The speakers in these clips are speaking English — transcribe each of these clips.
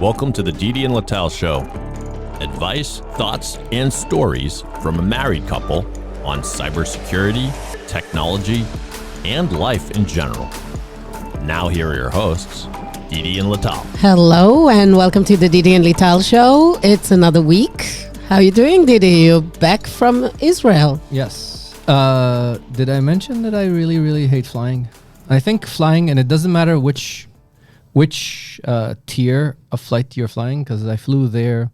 Welcome to the Didi and Lital show. Advice, thoughts, and stories from a married couple on cybersecurity, technology, and life in general. Now here are your hosts, Didi and Lital. Hello and welcome to the Didi and Lital show. It's another week. How are you doing, Didi? You're back from Israel. Yes. Did I mention that I really hate flying? I think flying, and it doesn't matter which tier of flight you're flying, because I flew there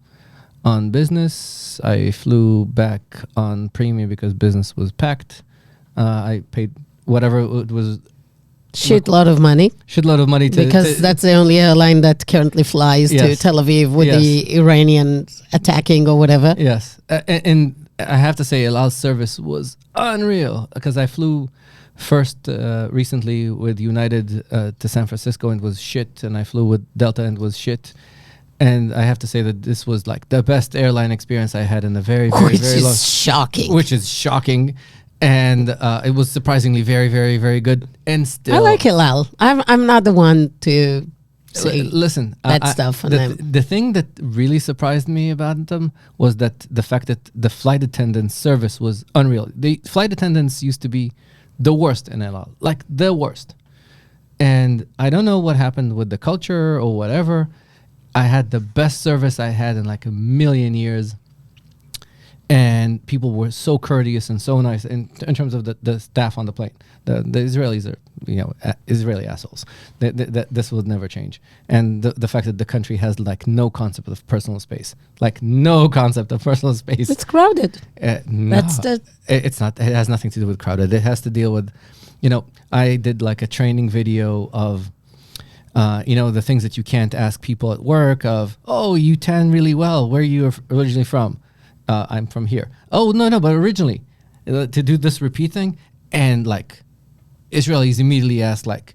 on business. I flew back on premium because business was packed. I paid whatever it was. Shitload of money. Because that's the only airline that currently flies to Tel Aviv with the Iranians attacking or whatever. Yes. And I have to say, Alal's service was unreal, because I flew first recently with United to San Francisco and it was shit, and I flew with Delta and it was shit. And I have to say that this was like the best airline experience I had in a very long... Which is shocking. And it was surprisingly very good. And still... I like Alal. I'm not the one to say stuff on them. The thing that really surprised me about them was that the fact that the flight attendant service was unreal. The flight attendants used to be the worst in Alal, like the worst. And I don't know what happened with the culture or whatever. I had the best service I had in like a million years. And people were so courteous and so nice in terms of the staff on the plane. The Israelis are, Israeli assholes. This will never change. And the fact that the country has like no concept of personal space. It's crowded. It's not. It has nothing to do with crowded. It has to deal with, I did like a training video of, the things that you can't ask people at work of, oh, you tan really well. Where are you originally from? I'm from here. Oh, no, but originally, to do this repeat thing, and like, Israelis immediately ask like,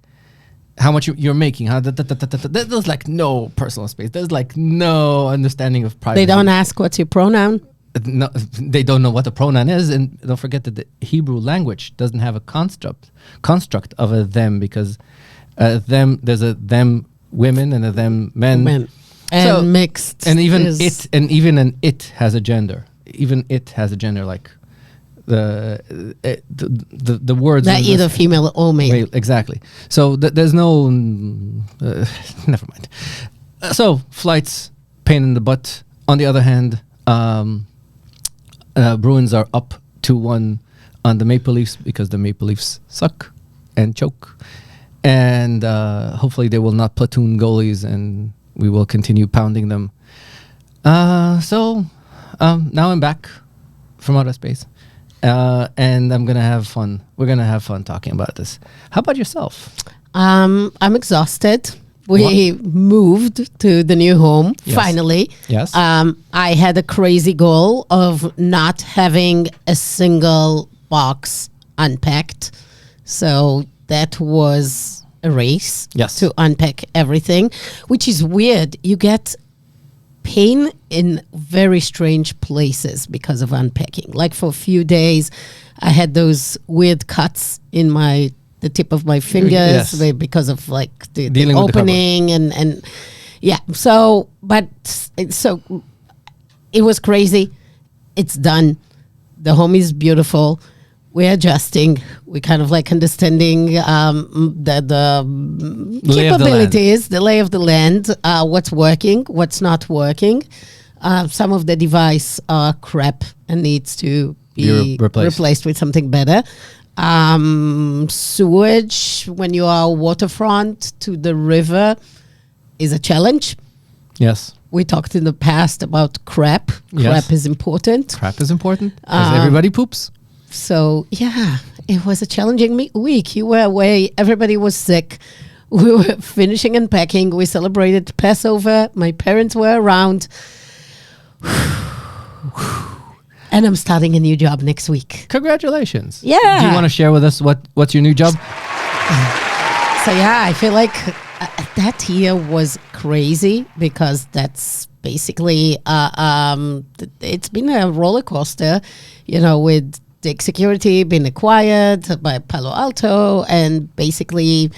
how much you're making? There's like no personal space. There's like no understanding of privacy. They don't ask what's your pronoun. No, they don't know what the pronoun is, and don't forget that the Hebrew language doesn't have a construct of a them, because there's a them women and a them men. And mixed. And even it has a gender. Even it has a gender, like the words. That either female or male. Exactly. So there's no. Never mind. So flights, pain in the butt. On the other hand, Bruins are up 2-1 on the Maple Leafs, because the Maple Leafs suck and choke, and hopefully they will not platoon goalies, and we will continue pounding them. So now I'm back from outer space, and I'm gonna have fun. We're gonna have fun talking about this. How about yourself? I'm exhausted. We moved to the new home, finally. Yes. I had a crazy goal of not having a single box unpacked. So that was a race to unpack everything, which is weird. You get pain in very strange places because of unpacking. Like for a few days, I had those weird cuts in the tip of my fingers because of like the opening and So it was crazy. It's done. The home is beautiful. We're adjusting. We're kind of like understanding the capabilities, the lay of the land, what's working, what's not working. Some of the device are crap and needs to be replaced with something better. Sewage, when you are waterfront to the river, is a challenge. Yes. We talked in the past about crap. Crap is important. Because everybody poops. So, it was a challenging week. You were away. Everybody was sick. We were finishing unpacking. We celebrated Passover. My parents were around. And I'm starting a new job next week. Congratulations. Yeah. Do you want to share with us what's your new job? So, I feel like that year was crazy, because that's basically, it's been a roller coaster, with Security being acquired by Palo Alto, and basically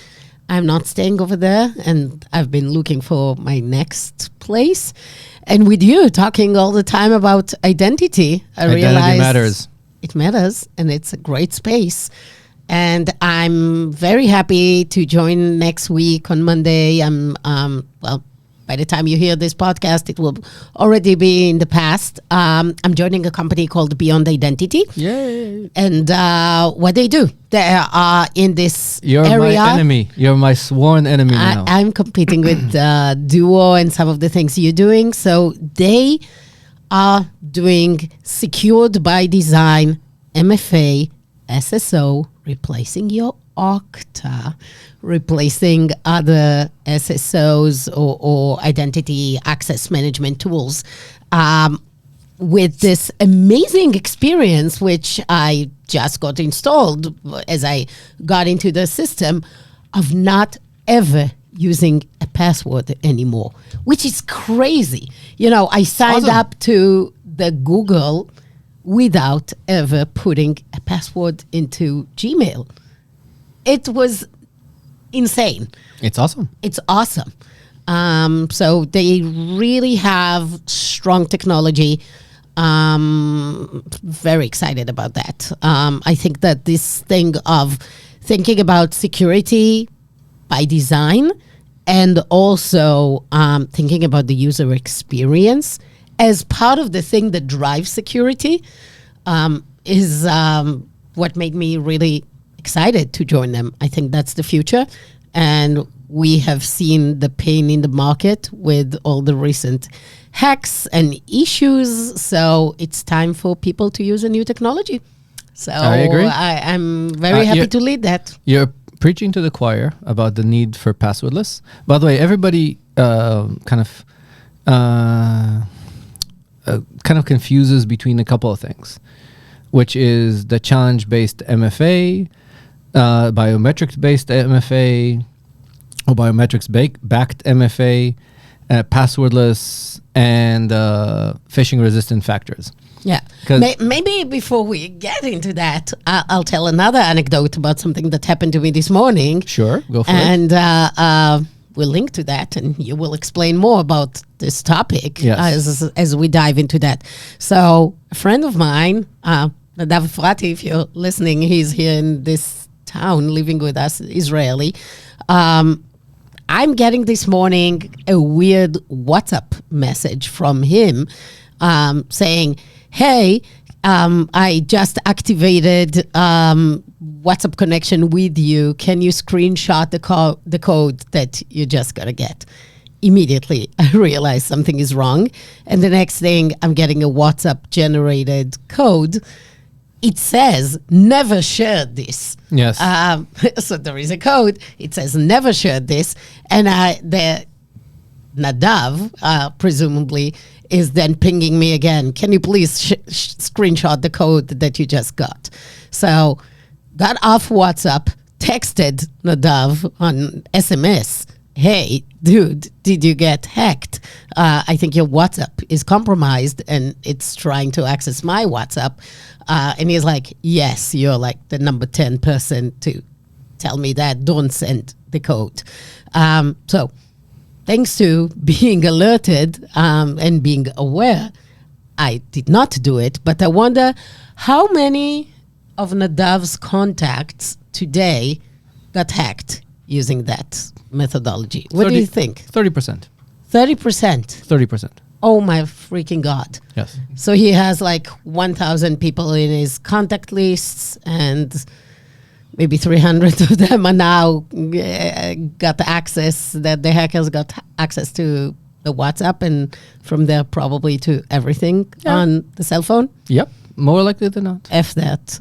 I'm not staying over there, and I've been looking for my next place. And with you talking all the time about identity, I realized matters. It matters, and it's a great space. And I'm very happy to join next week on Monday. By the time you hear this podcast, it will already be in the past. I'm joining a company called Beyond Identity. Yay. And what they do, they are in this You're area. my enemy. You're my sworn enemy now. I'm competing with Duo and some of the things you're doing. So they are doing secured by design, MFA, SSO, replacing your Okta, replacing other SSOs or identity access management tools with this amazing experience, which I just got installed as I got into the system, of not ever using a password anymore, which is crazy. You know, I signed up to the Google without ever putting a password into Gmail. It was insane. It's awesome. It's awesome. So they really have strong technology. Very excited about that. I think that this thing of thinking about security by design and also thinking about the user experience as part of the thing that drives security is what made me really excited to join them. I think that's the future. And we have seen the pain in the market with all the recent hacks and issues. So it's time for people to use a new technology. So I agree. I'm very happy to lead that. You're preaching to the choir about the need for passwordless. By the way, everybody kind of confuses between a couple of things, which is the challenge-based MFA, biometrics-based MFA, or biometrics-backed MFA, passwordless, and phishing-resistant factors. Yeah. Maybe before we get into that, I'll tell another anecdote about something that happened to me this morning. Sure, go for it. And we'll link to that, and you will explain more about this topic as we dive into that. So a friend of mine, Nadav Frati, if you're listening, he's here in this town living with us, Israeli. I'm getting this morning a weird WhatsApp message from him saying, hey, I just activated WhatsApp connection with you. Can you screenshot the code that you just got to get? Immediately, I realize something is wrong. And the next thing, I'm getting a WhatsApp generated code. It says, never share this. Yes. So there is a code. It says, never share this. And the Nadav, presumably, is then pinging me again. Can you please screenshot the code that you just got? So got off WhatsApp, texted Nadav on SMS. Hey, dude, did you get hacked? I think your WhatsApp is compromised and it's trying to access my WhatsApp. And he's like, yes, you're like the number 10 person to tell me that. Don't send the code. So thanks to being alerted and being aware, I did not do it. But I wonder how many of Nadav's contacts today got hacked using that methodology. What do you think? 30%. 30%? 30%. Oh my freaking God. Yes. So he has like 1,000 people in his contact lists, and maybe 300 of them are now got access, that the hackers got access to the WhatsApp, and from there probably to everything on the cell phone. Yep. More likely than not. F that.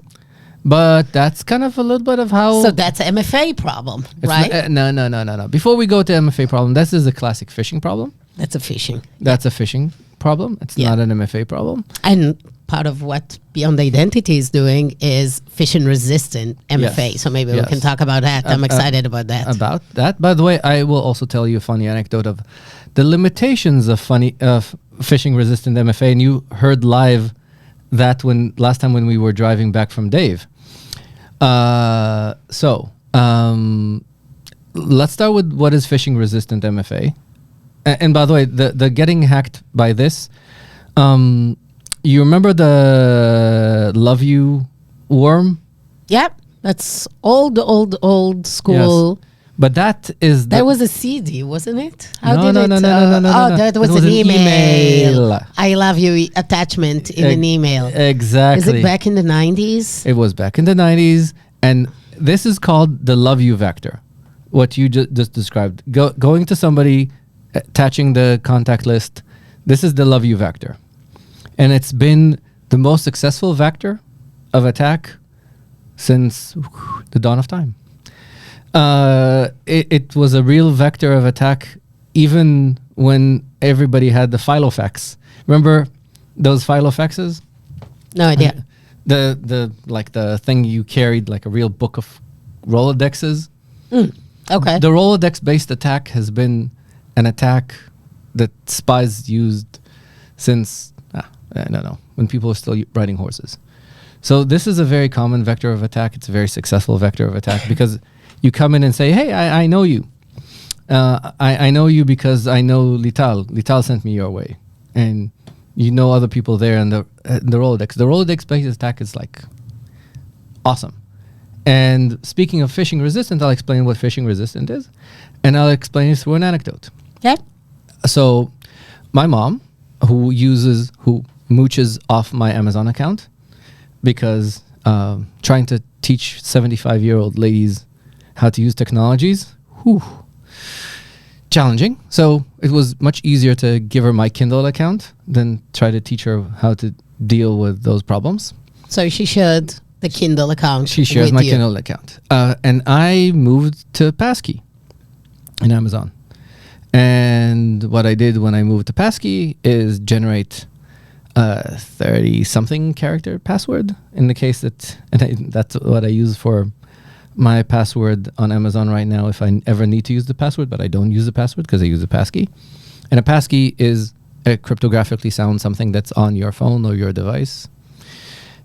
But that's kind of a little bit of how... So that's MFA problem, right? No. Before we go to MFA problem, this is a classic phishing problem. That's a phishing. That's a phishing problem. It's not an MFA problem. And part of what Beyond Identity is doing is phishing-resistant MFA. Yes. So maybe we can talk about that. I'm excited about that. About that. By the way, I will also tell you a funny anecdote of the limitations of phishing-resistant MFA. And you heard live that last time when we were driving back from Dave. let's start with what is phishing-resistant MFA. And by the way, the getting hacked by this, you remember the Love You worm? Yep. That's old school. Yes. But that is... That was a CD, wasn't it? No. That was It an email. I love you attachment in an email. Exactly. Is it back in the 90s? It was back in the 90s. And this is called the Love You vector. What you just described. Going to somebody, attaching the contact list. This is the Love You vector. And it's been the most successful vector of attack since the dawn of time. It was a real vector of attack even when everybody had the filofax. Remember those filofaxes? No idea. The thing you carried, like a real book of Rolodexes. Okay. The Rolodex-based attack has been an attack that spies used since, I don't know, when people were still riding horses. So this is a very common vector of attack. It's a very successful vector of attack because you come in and say, hey, I know you. I know you because I know Lital. Lital sent me your way. And you know other people there in the Rolodex. The Rolodex-based attack is like awesome. And speaking of phishing resistant, I'll explain what phishing resistant is. And I'll explain it through an anecdote. Yeah. So my mom, who mooches off my Amazon account because trying to teach 75-year-old ladies how to use technologies, challenging. So it was much easier to give her my Kindle account than try to teach her how to deal with those problems. So she shared the Kindle account. She shares my Kindle account. And I moved to Passkey in Amazon. And what I did when I moved to Passkey is generate 30-something character password in the case that, and that's what I use for my password on Amazon right now if I ever need to use the password, but I don't use the password because I use a passkey. And a passkey is a cryptographically sound something that's on your phone or your device.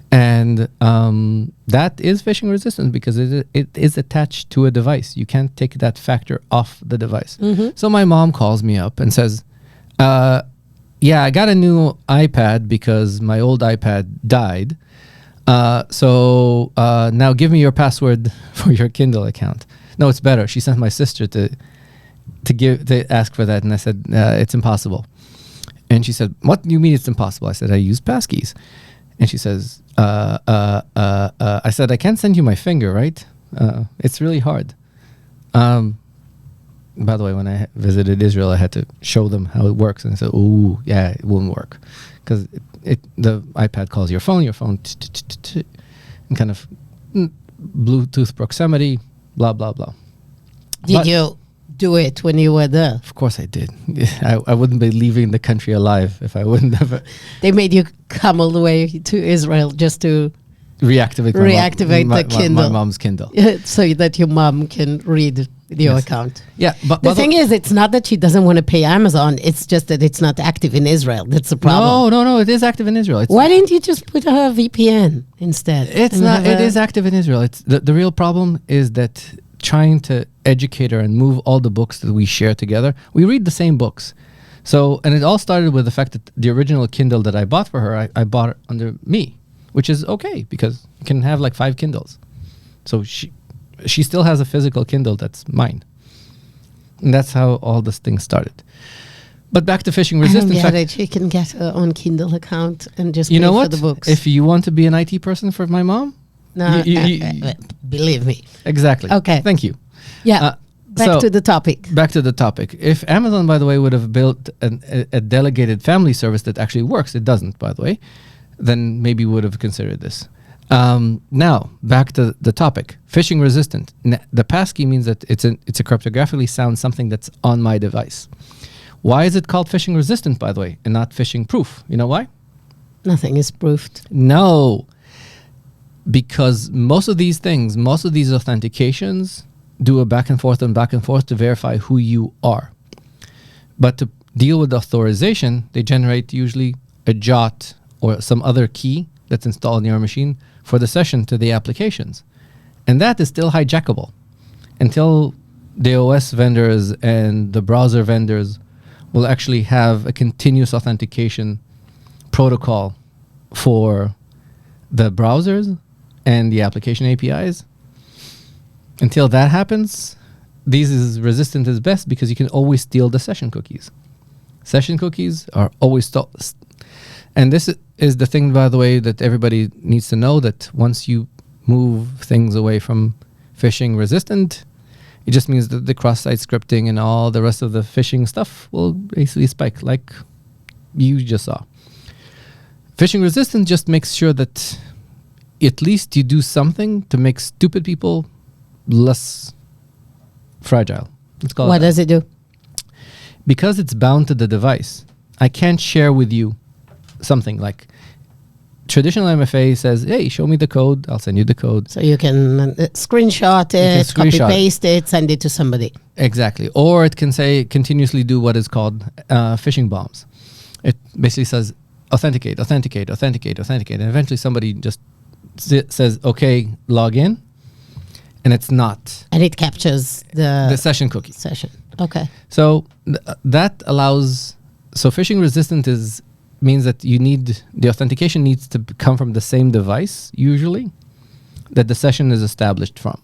And that is phishing resistant because it is attached to a device. You can't take that factor off the device. Mm-hmm. So my mom calls me up and says, yeah, I got a new iPad because my old iPad died. So now give me your password for your Kindle account. No, it's better. She sent my sister to ask for that, and I said it's impossible. And she said, "What do you mean it's impossible?" I said, "I use passkeys." And she says, I said, "I can't send you my finger, right? It's really hard." By the way, when I visited Israel, I had to show them how it works, and I said, "Oh, yeah, it won't work because the iPad calls your phone and kind of Bluetooth proximity, blah blah blah." Did you do it when you were there? Of course I did. I wouldn't be leaving the country alive if I wouldn't have. They made you come all the way to Israel just to reactivate the Kindle. My mom's Kindle. So that your mom can read your account. Yeah, but the thing is, it's not that she doesn't want to pay Amazon. It's just that it's not active in Israel. That's the problem. No. It is active in Israel. Why didn't you just put a VPN instead? It's not. It is active in Israel. It's the real problem is that trying to educate her and move all the books that we share together. We read the same books. So, and it all started with the fact that the original Kindle that I bought for her, I bought it under me, which is okay because you can have like 5 Kindles. So she still has a physical Kindle that's mine. And that's how all this thing started. But back to phishing resistant. She can get her own Kindle account and just pay for the books. If you want to be an IT person for my mom, no, believe me. Exactly. Okay. Thank you. Yeah. Back to the topic. If Amazon, by the way, would have built a delegated family service that actually works, it doesn't, by the way, then maybe we would have considered this. Now, back to the topic. Phishing resistant. The passkey means that it's a cryptographically sound something that's on my device. Why is it called phishing resistant, by the way, and not phishing proof? You know why? Nothing is proofed. No. Because most of these authentications do a back and forth to verify who you are. But to deal with authorization, they generate usually a JOT or some other key that's installed in your machine for the session to the applications. And that is still hijackable until the OS vendors and the browser vendors will actually have a continuous authentication protocol for the browsers and the application APIs. Until that happens, these is resistant is best because you can always steal the session cookies. Session cookies are always and this is the thing, by the way, that everybody needs to know, that once you move things away from phishing resistant, it just means that the cross-site scripting and all the rest of the phishing stuff will basically spike, like you just saw. Phishing resistant just makes sure that at least you do something to make stupid people less fragile. What does it do? Because it's bound to the device, I can't share with you something like traditional MFA says, hey, show me the code, I'll send you the code. So you can screenshot it, copy paste it, send it to somebody. Exactly. Or it can say continuously do what is called phishing bombs. It basically says authenticate, authenticate, authenticate, authenticate. And eventually somebody just says, okay, log in. And it's not. And it captures the session cookie. Session. Okay. So that allows, so phishing resistant means that you need, the authentication needs to come from the same device, usually, that the session is established from.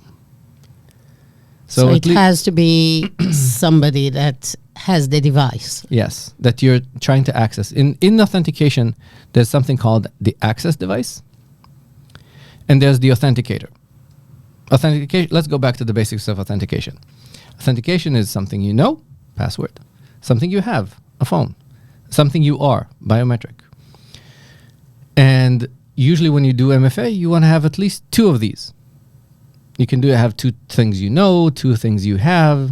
So it has to be somebody that has the device. Yes, that you're trying to access. In authentication, there's something called the access device, and there's the authenticator. Authentication. Let's go back to the basics of authentication. Authentication is something you know, password, something you have, a phone, something you are, biometric. And usually when you do MFA, you want to have at least two of these. You can have two things you know, two things you have,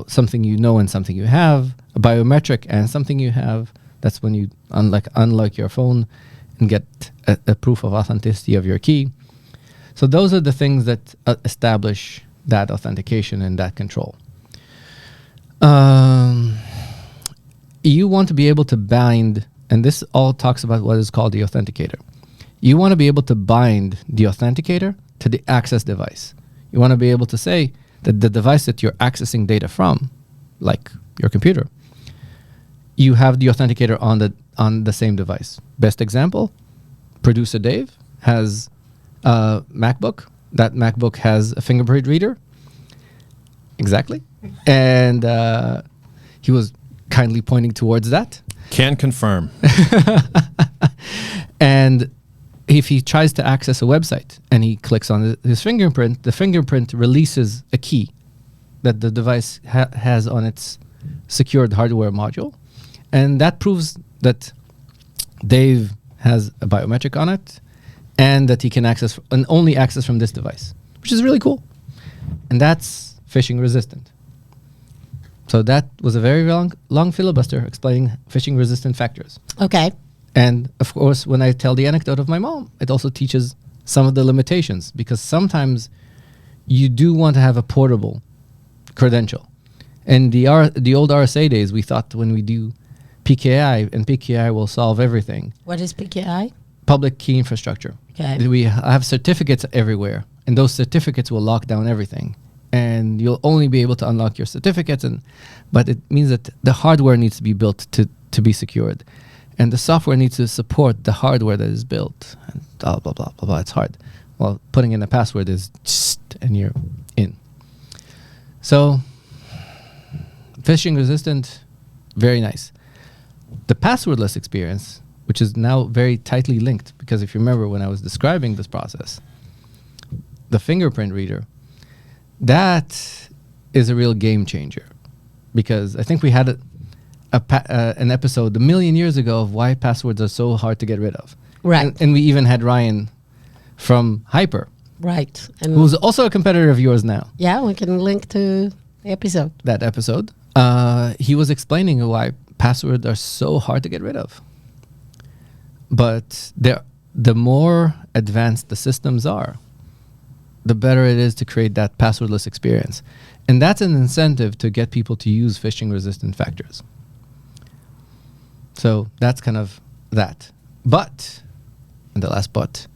something you know and something you have, a biometric and something you have. That's when you unlock your phone and get a proof of authenticity of your key. So those are the things that establish that authentication and that control. You want to be able to bind, and this all talks about what is called the authenticator. You want to be able to bind the authenticator to the access device. You want to be able to say that the device that you're accessing data from, like your computer, you have the authenticator on the same device. Best example, producer Dave has a MacBook. That MacBook has a fingerprint reader. Exactly. And he was kindly pointing towards that. Can confirm. And if he tries to access a website and he clicks on his fingerprint, the fingerprint releases a key that the device has on its secured hardware module. And that proves that Dave has a biometric on it and that he can access and only access from this device, which is really cool. And that's phishing resistant. So that was a very long filibuster explaining phishing resistant factors. Okay. And of course, when I tell the anecdote of my mom, it also teaches some of the limitations, because sometimes you do want to have a portable credential. In the old RSA days, we thought when we do PKI, and PKI will solve everything. What is PKI? Public key infrastructure. Okay. We have certificates everywhere, and those certificates will lock down everything. And you'll only be able to unlock your certificates, but it means that the hardware needs to be built to be secured. And the software needs to support the hardware that is built. And blah, blah, blah, blah, blah. It's hard. Well, putting in a password is just, and you're in. So, phishing resistant, very nice. The passwordless experience, which is now very tightly linked, because if you remember when I was describing this process, the fingerprint reader, that is a real game changer. Because I think we had an episode a million years ago of why passwords are so hard to get rid of. Right. And we even had Ryan from Hyper. Right. And who's also a competitor of yours now. Yeah, we can link to the episode. That episode. He was explaining why passwords are so hard to get rid of. But the more advanced the systems are, the better it is to create that passwordless experience. And that's an incentive to get people to use phishing resistant factors. So that's kind of that. But, and the last but,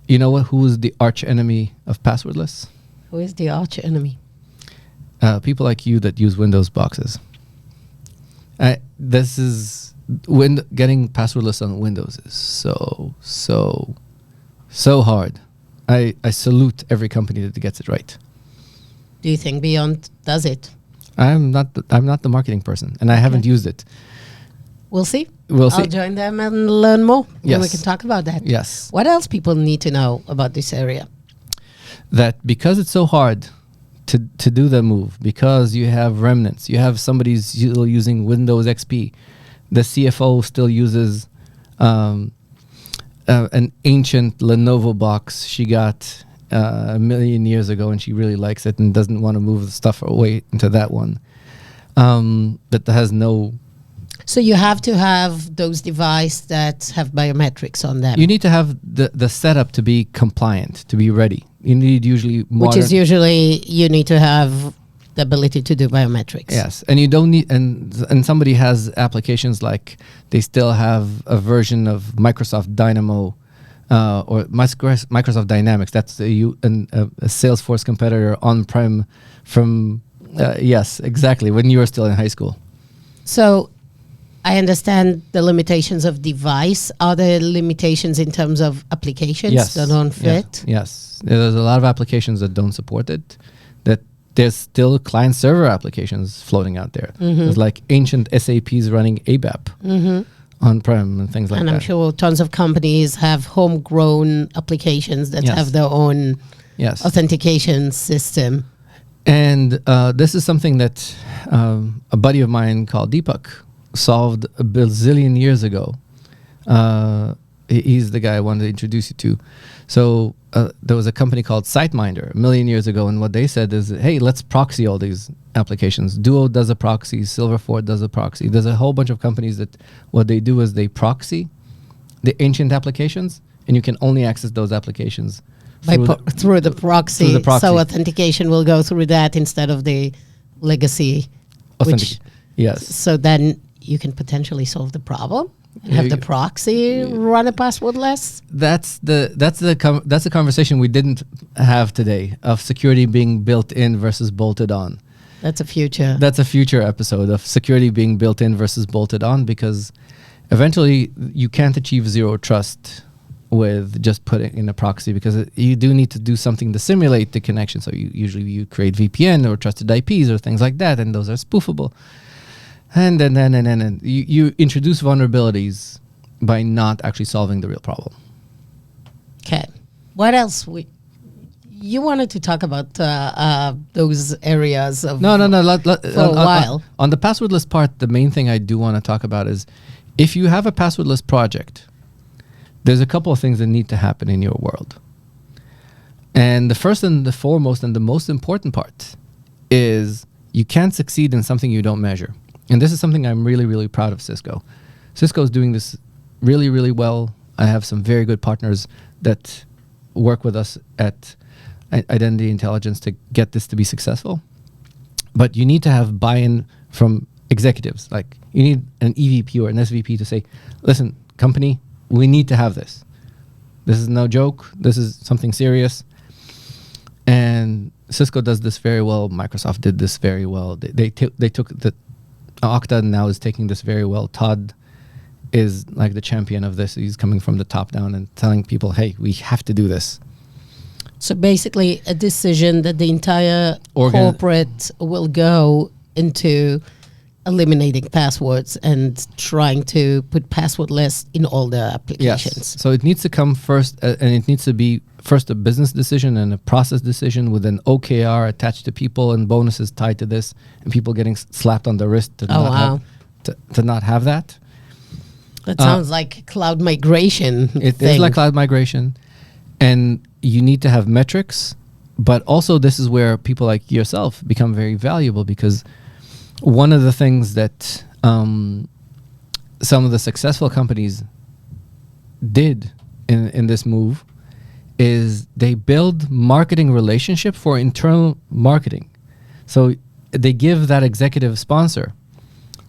you know who is the arch enemy of passwordless? Who is the arch enemy? people like you that use Windows boxes. This is getting passwordless on Windows is so hard. I salute every company that gets it right. Do you think Beyond does it? I'm not the marketing person, and I haven't used it. We'll see. We'll see. I'll join them and learn more. Yes. And we can talk about that. Yes. What else people need to know about this area? That because it's so hard to do the move, because you have remnants, you have somebody still using Windows XP, the CFO still uses an ancient Lenovo box she got a million years ago, and she really likes it and doesn't want to move the stuff away into that one. That has no... So you have to have those devices that have biometrics on them. You need to have the setup to be compliant, to be ready. You need usually which is usually you need to have the ability to do biometrics. Yes, and you don't need, and somebody has applications like they still have a version of Microsoft Dynamo or Microsoft Dynamics. That's a Salesforce competitor on-prem from, yes, exactly, when you were still in high school. So I understand the limitations of device. Are there limitations in terms of applications that don't fit? Yes. There's a lot of applications that don't support it. That there's still client-server applications floating out there. There's like ancient SAPs running ABAP on-prem and things like that. And I'm sure tons of companies have homegrown applications that have their own authentication system. And this is something that a buddy of mine called Deepak solved a bazillion years ago. He's the guy I wanted to introduce you to. So there was a company called SiteMinder a million years ago, and what they said is, hey, let's proxy all these applications. Duo does a proxy, Silverfort does a proxy. There's a whole bunch of companies that what they do is they proxy the ancient applications, and you can only access those applications through the proxy. So authentication will go through that instead of the legacy. Yes. So then you can potentially solve the problem and have the proxy run a passwordless. That's the conversation we didn't have today of security being built in versus bolted on. That's a future. That's a future episode of security being built in versus bolted on, because eventually you can't achieve zero trust with just putting in a proxy, because you do need to do something to simulate the connection. So you create VPN or trusted IPs or things like that, and those are spoofable. And then you introduce vulnerabilities by not actually solving the real problem. Okay. What else? You wanted to talk about those areas of for a while. On the passwordless part, the main thing I do want to talk about is if you have a passwordless project, there's a couple of things that need to happen in your world. And the first and the foremost and the most important part is you can't succeed in something you don't measure. And this is something I'm really, really proud of Cisco. Cisco is doing this really, really well. I have some very good partners that work with us at Identity Intelligence to get this to be successful. But you need to have buy-in from executives. Like you need an EVP or an SVP to say, listen, company, we need to have this. This is no joke. This is something serious. And Cisco does this very well. Microsoft did this very well. They took the Okta now is taking this very well. Todd is like the champion of this. He's coming from the top down and telling people, hey, we have to do this. So basically a decision that the entire corporate will go into eliminating passwords and trying to put passwordless in all their applications. Yes. So it needs to come first, and it needs to be first a business decision and a process decision with an OKR attached to people and bonuses tied to this, and people getting slapped on the wrist to not have that. That sounds like cloud migration. It is like cloud migration, and you need to have metrics, but also this is where people like yourself become very valuable, because one of the things that some of the successful companies did in this move is they build marketing relationship for internal marketing. So they give that executive sponsor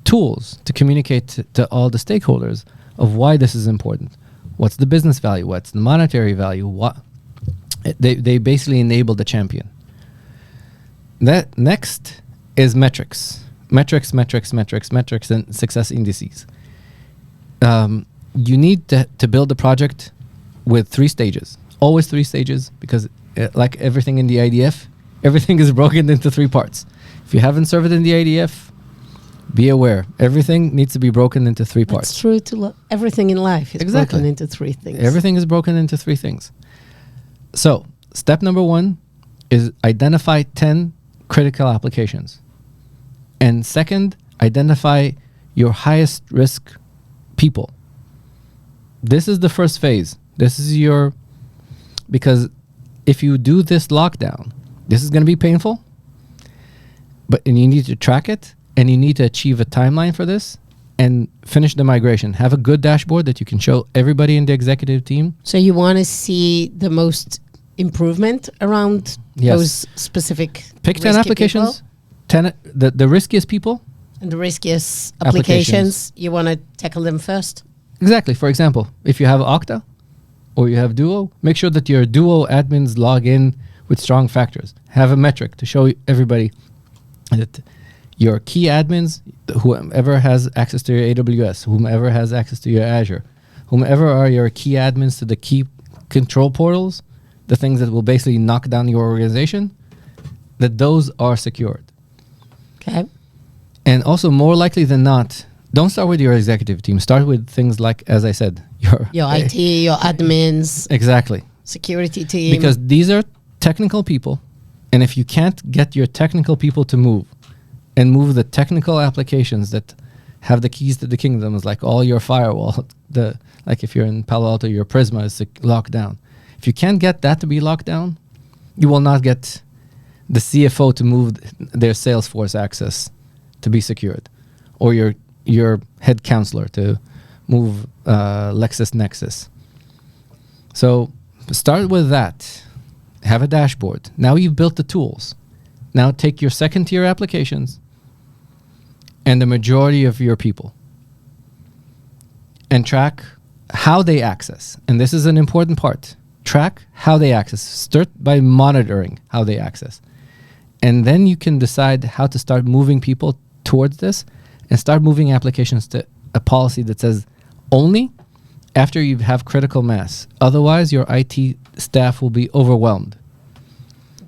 tools to communicate to all the stakeholders of why this is important. What's the business value? What's the monetary value? They basically enable the champion. That next is metrics, and success indices. You need to build a project with 3 stages, always 3 stages, because like everything in the IDF, everything is broken into 3 parts. If you haven't served in the IDF, be aware, everything needs to be broken into 3 parts. It's true to everything in life is broken into 3 things. Everything is broken into 3 things. So, step number 1 is identify 10 critical applications. And second, identify your highest risk people. This is the first phase. Because if you do this lockdown, this is going to be painful, and you need to track it, and you need to achieve a timeline for this and finish the migration. Have a good dashboard that you can show everybody in the executive team. So you want to see the most improvement around those specific Pick 10 applications, 10 the riskiest people. And the riskiest applications, you want to tackle them first? Exactly. For example, if you have Okta or you have Duo, make sure that your Duo admins log in with strong factors. Have a metric to show everybody that your key admins, whomever has access to your AWS, whomever has access to your Azure, whomever are your key admins to the key control portals, the things that will basically knock down your organization, that those are secured. Okay. And also, more likely than not, don't start with your executive team. Start with things like, as I said, your IT, your admins. Exactly. Security team. Because these are technical people. And if you can't get your technical people to move the technical applications that have the keys to the kingdoms, like all your firewall, like if you're in Palo Alto, your Prisma is locked down. If you can't get that to be locked down, you will not get the CFO to move their Salesforce access to be secured, or your head counselor to move LexisNexis. So start with that. Have a dashboard. Now you've built the tools. Now take your second tier applications and the majority of your people and track how they access. And this is an important part. Track how they access. Start by monitoring how they access. And then you can decide how to start moving people towards this and start moving applications to a policy that says only after you have critical mass. Otherwise, your IT staff will be overwhelmed.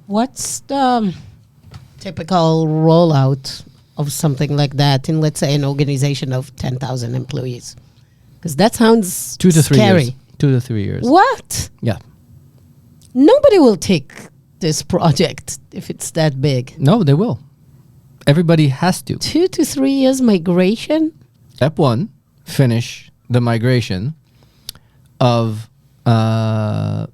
What's the typical rollout of something like that in, let's say, an organization of 10,000 employees? Because that sounds 2 to 3 scary. years. 2 to 3 years. What? Yeah. Nobody will take this project if it's that big. No, they will. Everybody has to. 2 to 3 years migration? Step 1, finish the migration of the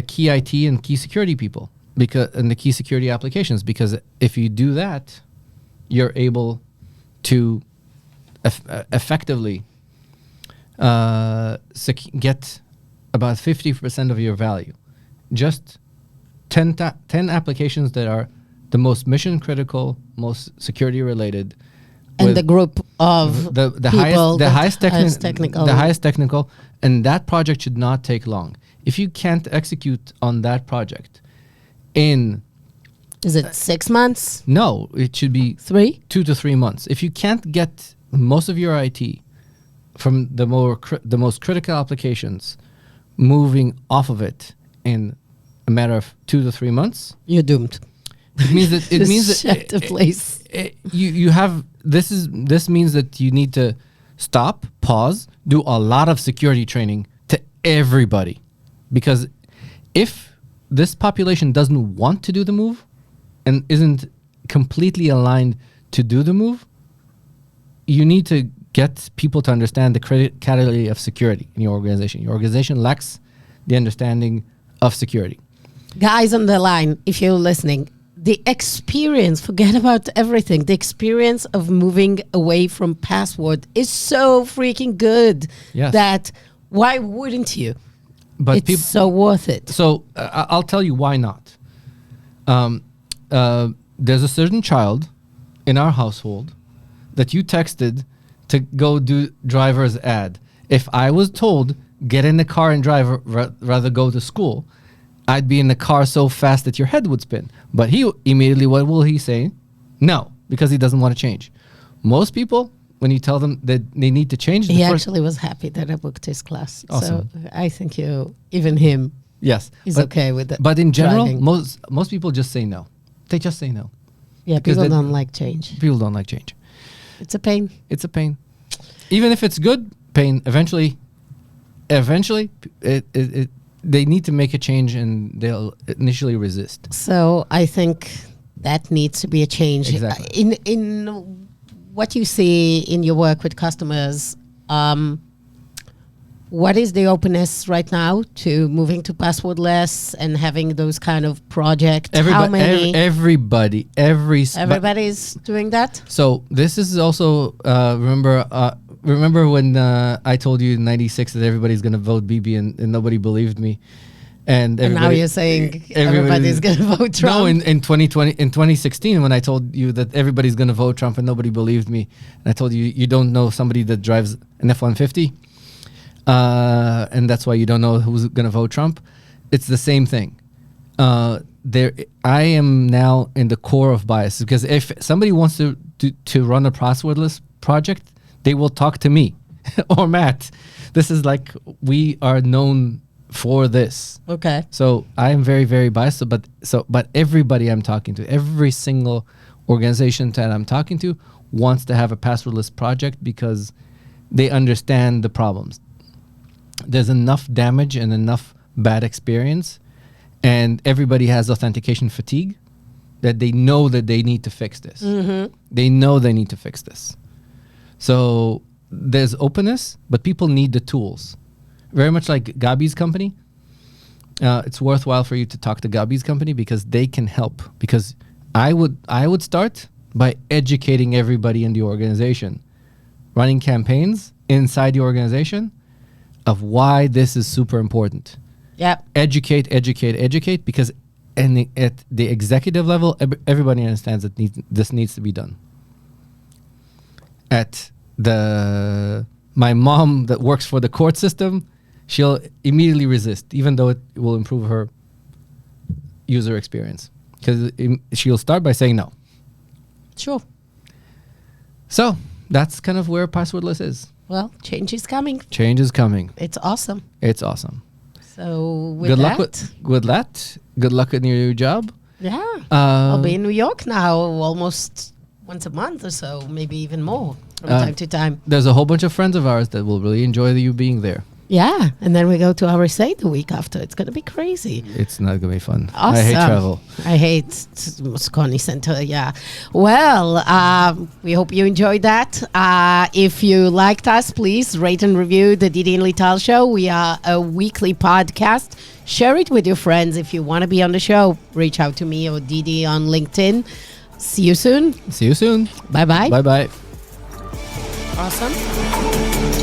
key IT and key security people, and the key security applications, because if you do that, you're able to effectively get about 50% of your value. Just 10 applications that are the most mission critical, most security related, and the group of the highest technical, and that project should not take long. If you can't execute on that project is it 6 months? No, it should be 3? 2 to 3 months. If you can't get most of your IT from the most critical applications moving off of it in a matter of 2 to 3 months, you're doomed. It means that shut the place. You have this means that you need to stop, pause, do a lot of security training to everybody, because if this population doesn't want to do the move and isn't completely aligned to do the move, you need to get people to understand the criticality of security in your organization. Your organization lacks the understanding of security. Guys on the line, if you're listening, the experience, forget about everything. The experience of moving away from password is so freaking good that why wouldn't you? But it's so worth it. So I'll tell you why not. There's a certain child in our household that you texted to go do driver's ad. If I was told, get in the car and drive rather go to school, I'd be in the car so fast that your head would spin. But he immediately, what will he say? No, because he doesn't want to change. Most people, when you tell them that they need to change, he actually was happy that I booked his class. Awesome. So I think even him, yes, is okay with it. But in general, driving. most people just say no. They just say no. Yeah, people don't like change. People don't like change. It's a pain. It's a pain. Even if it's good pain, eventually, they need to make a change and they'll initially resist. So I think that needs to be a change. Exactly. In what you see in your work with customers, what is the openness right now to moving to passwordless and having those kind of projects? How many? Everybody's doing that? So this is also, remember when I told you in 96 that everybody's going to vote Bibi and nobody believed me? And now you're saying everybody's going to vote Trump? No, in 2016 when I told you that everybody's going to vote Trump and nobody believed me. And I told you, you don't know somebody that drives an F-150. And that's why you don't know who's going to vote Trump. It's the same thing. I am now in the core of bias because if somebody wants to run a passwordless project, they will talk to me or Matt. This is like we are known for this. Okay. So I am very, very biased. But everybody I'm talking to, every single organization that I'm talking to, wants to have a passwordless project because they understand the problems. There's enough damage and enough bad experience, and everybody has authentication fatigue that they know that they need to fix this. Mm-hmm. They know they need to fix this. So there's openness, but people need the tools. Very much like Gabi's company. It's worthwhile for you to talk to Gabi's company because they can help. Because I would start by educating everybody in the organization, running campaigns inside the organization of why this is super important. Yeah. Educate, because at the executive level, everybody understands that this needs to be done. At my mom that works for the court system, she'll immediately resist, even though it will improve her user experience. Because she'll start by saying no. Sure. So that's kind of where passwordless is. Well, change is coming. Change is coming. It's awesome. It's awesome. So with good that, good luck in your new job. Yeah. I'll be in New York now almost once a month or so, maybe even more from time to time. There's a whole bunch of friends of ours that will really enjoy you being there. Yeah, and then we go to our state the week after. It's going to be crazy. It's not going to be fun. Awesome. I hate travel. I hate Moscone Center, yeah. Well, we hope you enjoyed that. If you liked us, please rate and review the Didi and Lital show. We are a weekly podcast. Share it with your friends. If you want to be on the show, reach out to me or Didi on LinkedIn. See you soon. See you soon. Bye-bye. Bye-bye. Awesome.